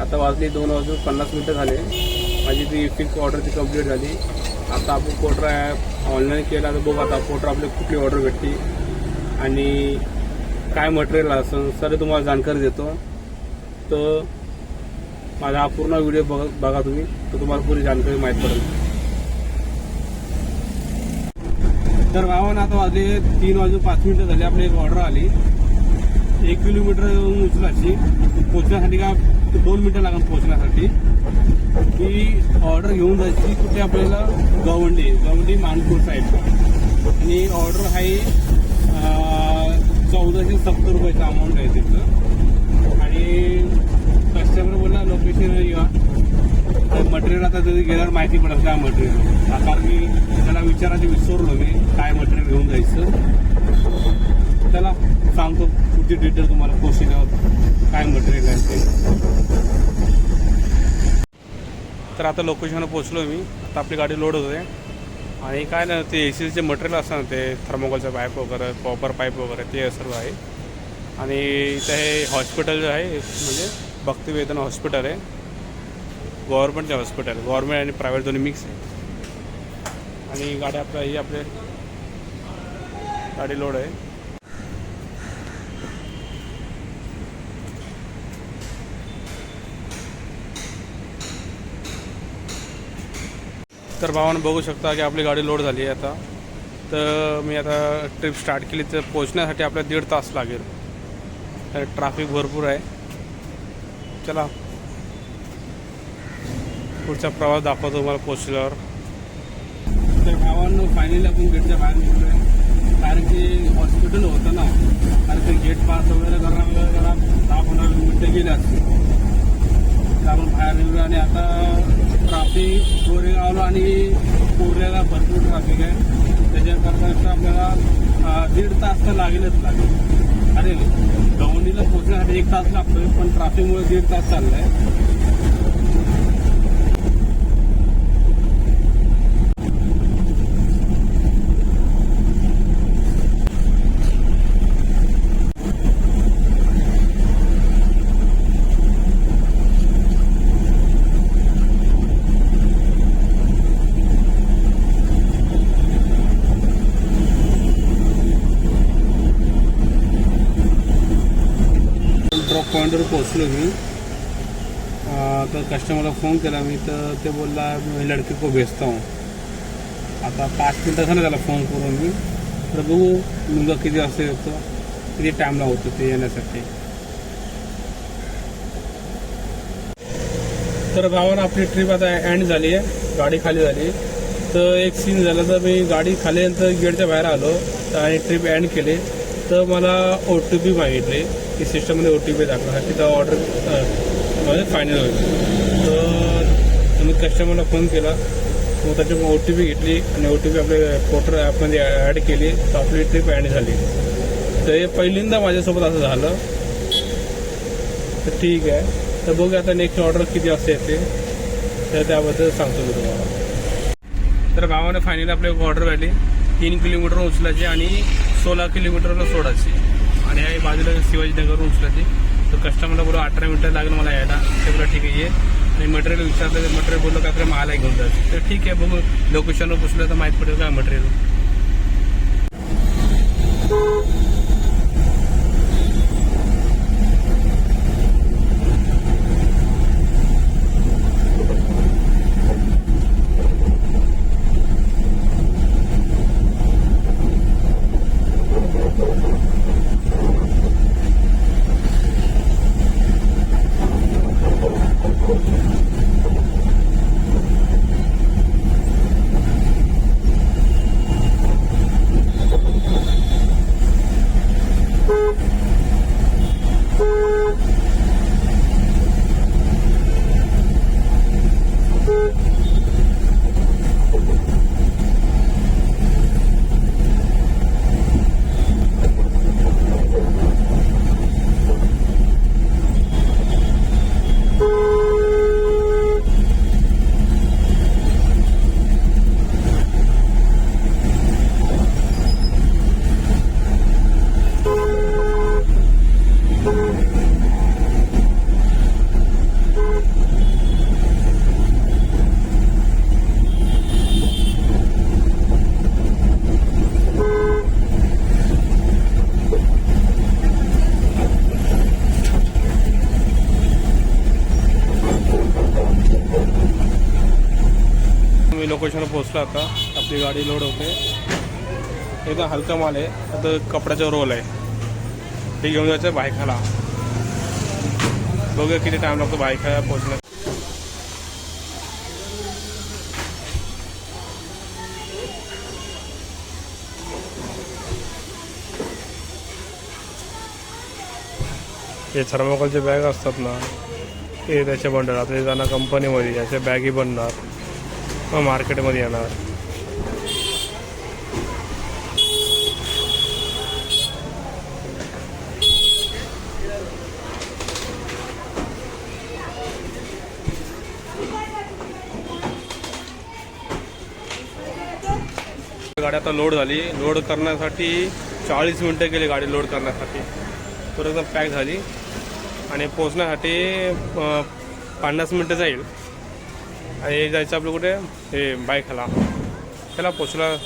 आता वाजली 2:50 झाले. माझी ती फिक्स ऑर्डर ती कंप्लीट झाली. आता आपण पोर्टर ऑनलाईन केला तर बघू आता पोर्टर आपली कुठली ऑर्डर भेटते आणि काय मटेरियल असं सर तुम्हाला जानकारी देतो. तर माझा हा पूर्ण व्हिडिओ बघा तुम्ही, तर तुम्हाला पुरी जानकारी माहीत पडेल. तर भावानं आता वाजले 3:05 झाले. आपली एक ऑर्डर आली 1 किलोमीटर उचलाची. पोचण्यासाठी का 2 मिनटं लागेल पोचण्यासाठी. ती ऑर्डर घेऊन जायची कुठे आपल्याला गवंडी मानपूर साईडला. आणि ऑर्डर आहे 1470 रुपयाचा अमाऊंट आहे तिथं. आणि कस्टमर बोलला लोकेशन या मटेरियल आता तरी गेल्यावर माहिती पडेल काय मटेरियल. कारण मी त्याला विचारायचं विसरलो मी काय मटेरियल घेऊन जायचं. त्याला सांगतो पुढची डिटेल तुम्हाला पोहोचल्यावर काय मटेरियल आहे ते. तर आता लोकेशनवर पोहोचलो मी. आता आपली गाडी लोड होते आणि काय ना ते एसीचे मटेरियल असतं ना ते थर्मोकोलचं पाईप वगैरे कॉपर पाईप वगैरे ते सर्व आहे. आणि इथे हे हॉस्पिटल आहे म्हणजे भक्तिवेदन हॉस्पिटल आहे. गव्हर्नमेंटचे हॉस्पिटल गव्हर्नमेंट आणि प्रायव्हेट दोन्ही मिक्स आहे. आणि गाडी आपले गाडी लोड आहे. तर भावानं बघू शकता की आपली गाडी लोड झाली आहे आता. तर मी आता ट्रिप स्टार्ट केली तर पोहोचण्यासाठी आपल्याला 1.5 तास लागेल. तर ट्रॅफिक भरपूर आहे. चला पुढचा प्रवास दाखवतो तुम्हाला पोहोचल्यावर. तर भावांनो फायनली आपण गेटच्या बाहेर निघलो आहे. कारण की हॉस्पिटल होतं ना, कारण ते गेट पास वगैरे करा 10-15 मिनिटं गेले असते. तर आपण बाहेर निघलो आणि आता ट्राफिक कोरेगावला आणि कोरेगावला भरपूर ट्राफिक आहे. त्याच्याकरता आपल्याला 1.5 तास तर लागेलच लागेल. अरे गवंडीला पोहोचण्यासाठी 1 तास लागतोय पण ट्राफिकमुळे 1.5 तास चालला आहे. ड्रॉप पॉईंटवर पोहोचलो मी. तर कस्टमरला फोन केला मी तर ते बोलला मी लडके को भेजता हूँ. आता 5 मिनटं झालं त्याला फोन करून मी. तर बघू मुलगा किती वाजता येतो किती टाईमला होतो ते येण्यासाठी. तर भावानं आपली ट्रिप आता एंड झाली आहे. गाडी खाली झाली. तर एक सीन झालं तर मी गाडी खाली नंतर गेटच्या बाहेर आलो आणि ट्रिप एंड केली. तर मला OTP मागितले की सिस्टममध्ये OTP दाखवण्यासाठी तर ऑर्डर म्हणजे फायनल होईल. तर मी कस्टमरला फोन केला. मग त्याची OTP घेतली आणि OTP आपल्या पोर्टर ॲपमध्ये ॲड केली. तर आपली ट्रिप एंड झाली. तर हे पहिल्यांदा माझ्यासोबत असं झालं. तर ठीक आहे. तर बघूया आता नेक्स्ट ऑर्डर किती वाजता येते तर त्याबद्दल सांगतो मी तुम्हाला. तर भावाने फायनली आपली एक ऑर्डर आली 3 किलोमीटर उचलायची आणि 16 किलोमीटरला सोडायची. आणि आहे बाजूला शिवाजीनगरवरून उचलायची. तर कस्टमरला बोललो 18 मिनटं लागेल मला यायला. ते बोला ठीक आहे ये. आणि मटेरियल विचारलं तर मटेरियल बोललो का आपल्या मला घेऊन जायचं. तर ठीक आहे बघू लोकेशनवर पुसलं तर माहीत पडेल काय मटेरियल. लोकेशनवर पोहोचलो. आता आपली गाडी लोड होते. एकदम हलका माल आहे. आता कपड्याचा रोल आहे. ते घेऊन जायचं आहे बायकाला. बघूया किती टाईम लागतो बायका पोहोचण्यात. हे थर्मोकॉलचे बॅग असतात ना, हे त्याचे बनणार. आता हे जाणार कंपनीमध्ये, याच्या बॅगी बनणार, मग मार्केटमध्ये येणार. गाडी आता लोड झाली. लोड करण्यासाठी 40 मिनटं गेली गाडी लोड करण्यासाठी. तर एकदम पॅक झाली आणि पोचण्यासाठी 50 मिनटं जाईल. आणि जायचं आपलं कुठे, हे बायकाला. त्याला पोचला.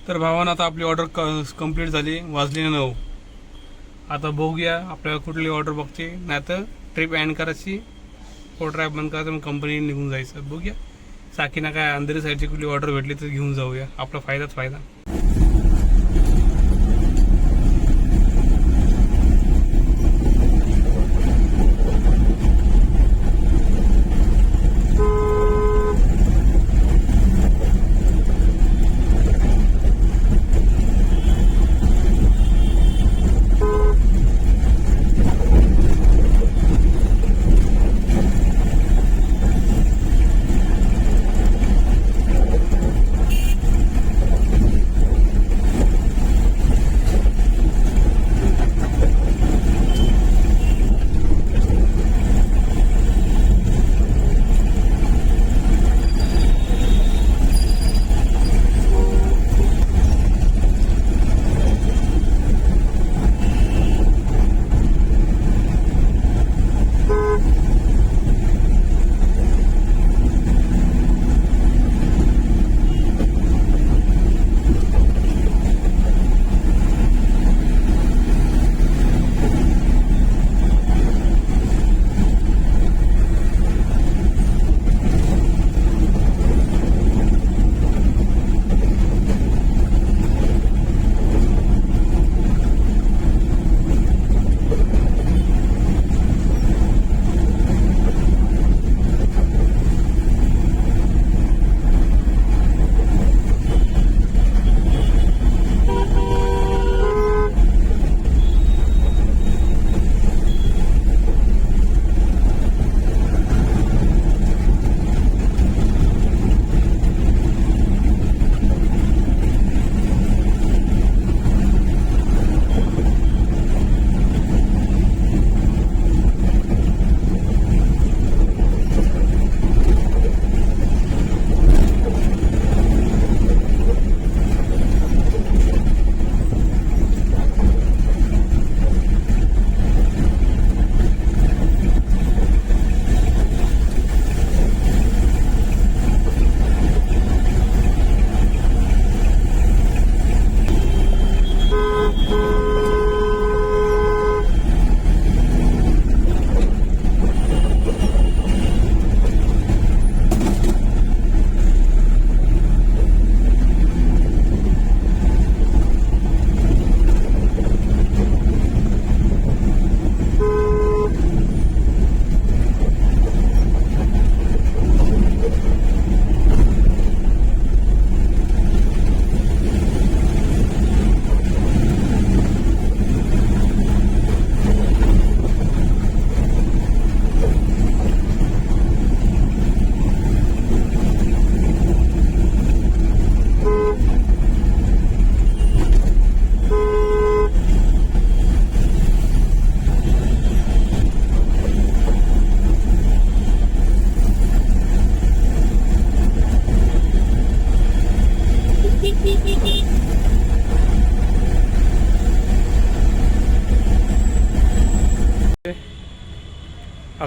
तर भावानं आता आपली ऑर्डर कंप्लीट झाली. वाजली 9. आता बघूया आपल्याला कुठली ऑर्डर बघते. नाही तर ट्रिप एंड करायची, ऑर्डर ॲप बंद करायचं, मग कंपनी निघून जायचं. बघूया साकीना काय अंधेरी साईडची कुठली ऑर्डर भेटली तर घेऊन जाऊया. आपला फायदाच फायदा.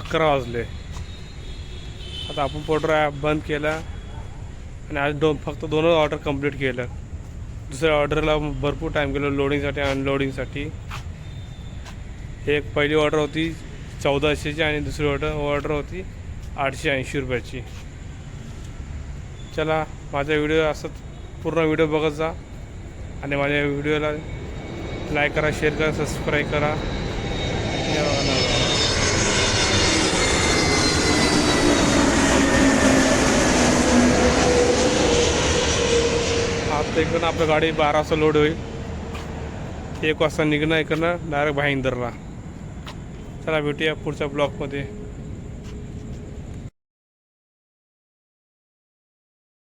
11 वाजले. आता आपण पोर्टर बंद केला आणि आज फक्त 2 ऑर्डर कंप्लीट केलं. दुसऱ्या ऑर्डरला भरपूर टाईम गेलो लोडिंगसाठी अनलोडिंगसाठी. एक पहिली ऑर्डर होती 1400ची आणि दुसरी ऑर्डर होती 880 रुपयाची. चला माझा व्हिडिओ असंच पूर्ण व्हिडिओ बघत जा आणि माझ्या व्हिडिओला लाईक करा, शेअर करा, सबस्क्राईब करा. आता इकडनं आपलं गाडी 12 वाजता लोड होईल. 1 वाजता निघणं इकडनं डायरेक्ट भाईंदरला. चला भेटूया पुढच्या ब्लॉगमध्ये.